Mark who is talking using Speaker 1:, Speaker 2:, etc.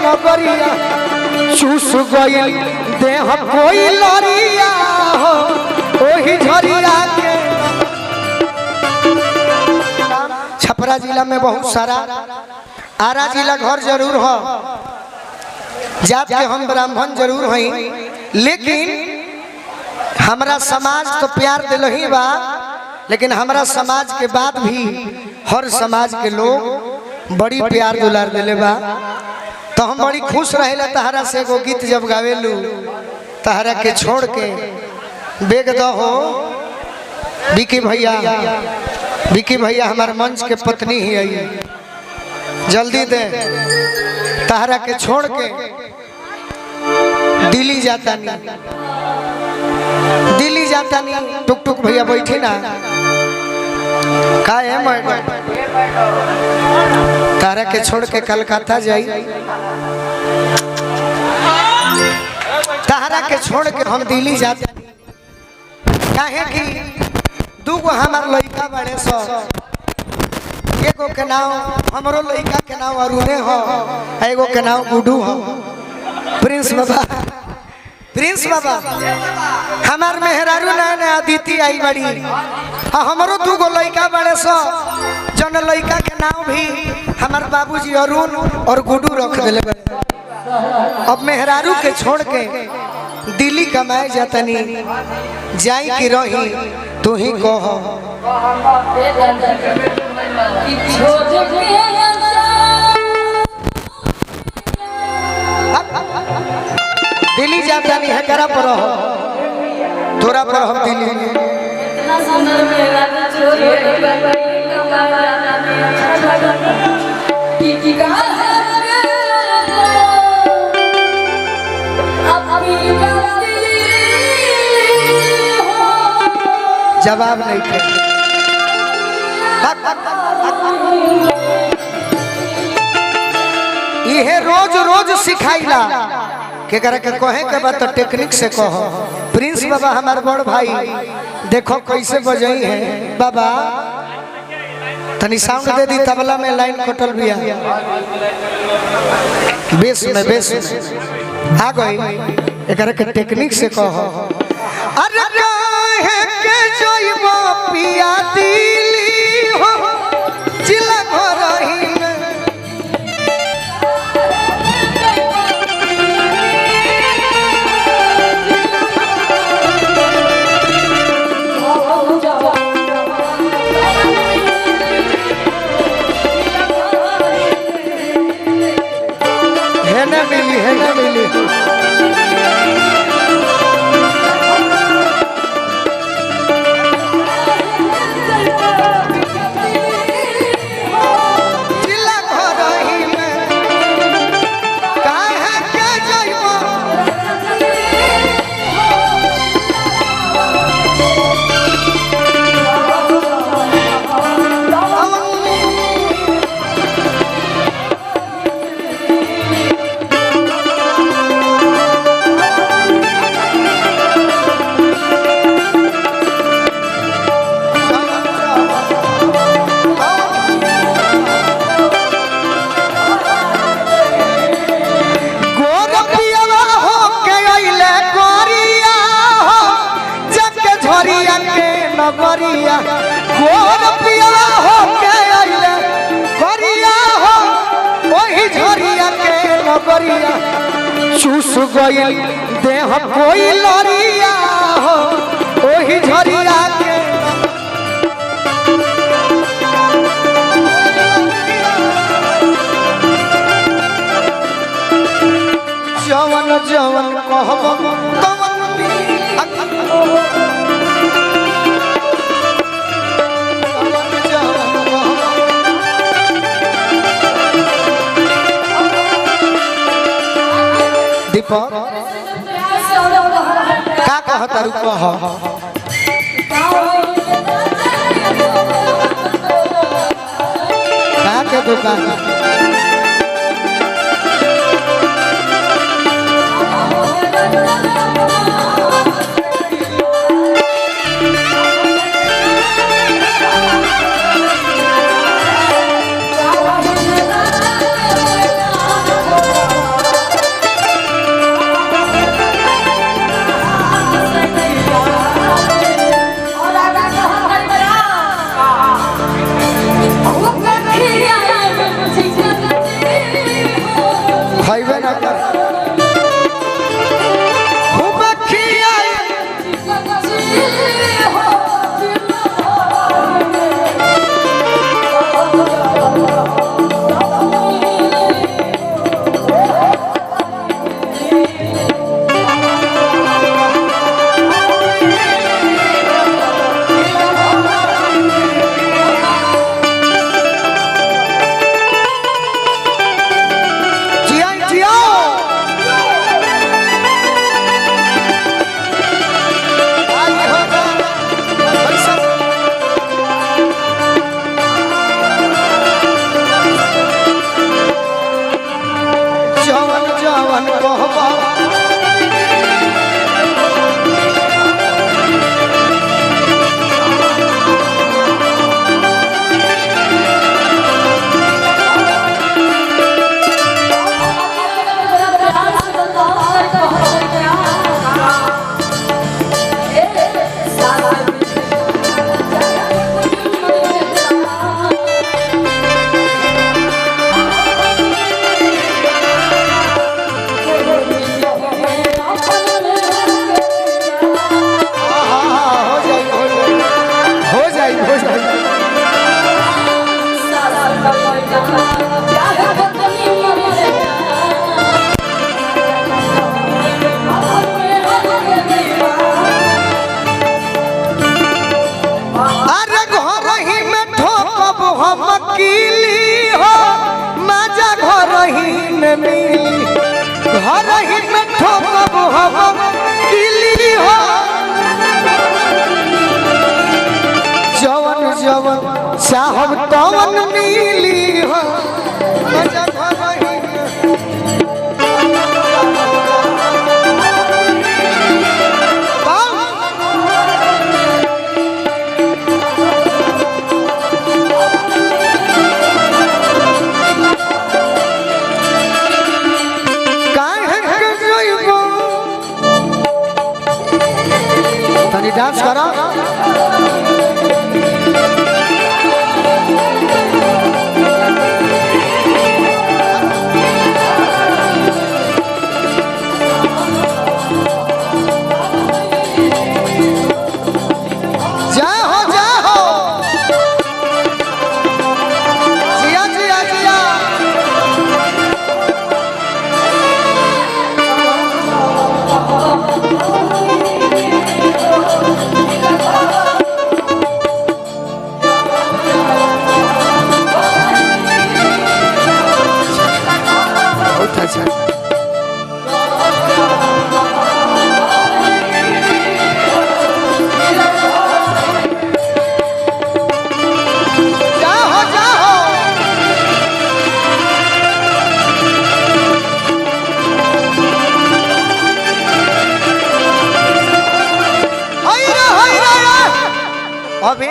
Speaker 1: नगरिया चूस गइल देह कोई लरिया हो ओही झरिया के। छपरा जिला में बहुत सारा, आरा जिला घर जरूर हो, जात के हम ब्राह्मण जरूर हई, लेकिन हमरा समाज तो प्यार दिल ही बा, लेकिन हमरा समाज के बाद भी हर समाज के लोग बड़ी प्यार दुलार दिले बा। तो हम बड़ी खुश रहेला तहरा से एगो गीत जब गावेलू, तहरा के छोड़ के बेग दो हो विकी भैया। विकी भैया हमारे मंच के पत्नी ही आई, जल्दी दे। तहरा के छोड़ के दिल्ली जाता नहीं, दिल्ली जाता नहीं। टुक टुक भैया बैठी ना, का है मैडम? तारा के छोड़ के कलकत्ता जाई, तारा के छोड़ के हम दिल्ली जाते, काहे कि दूगो हमार लड़का बड़े सो, एगो के नाम हमरो लड़का के नाम अरुणे हो, एगो के नाम गुडू हो। प्रिंस बाबा, प्रिंस बाबा हमार मेहरारू ने अदिति आई बड़ी, हमरो दूगो लड़का बड़े सो, जन लड़का के नाम भी हमार बाबूजी अरुण और गुडू रख दिले। अब मेहरारू के छोड़ के दिल्ली कमाए जातनी, जाई की रही तू ही कह। दिल्ली जाता नहीं है, करा पर हो थोड़ा पर हम दिल्ली जवाब नहीं थे। ये रोज रोज सिखाइला के करे के कहे के बात तो टेक्निक से कहो। प्रिंस बाबा हमारे बड़ भाई देखो कैसे बजाई है बाबा, तनी साउंड दे दी, तबला में लाइन कटल बिया, बेस में बेस में आ गई, एकरा के टेक्निक से कहो। अरे काहे के जइबो पिया दिली हो जिला घरही में, है ना मिली, है ना मिली। चूस गइल देह कोई लरिया हो ओही झरिया के। जवन जवन कहब तवन दीपक का कहता रुक कह का के दुकान खइबे ना कर खूब खियाए घर ही में ठोकब हम किली हो जवन जवन साहब तवन मिली हो मजा घर ही डांस करो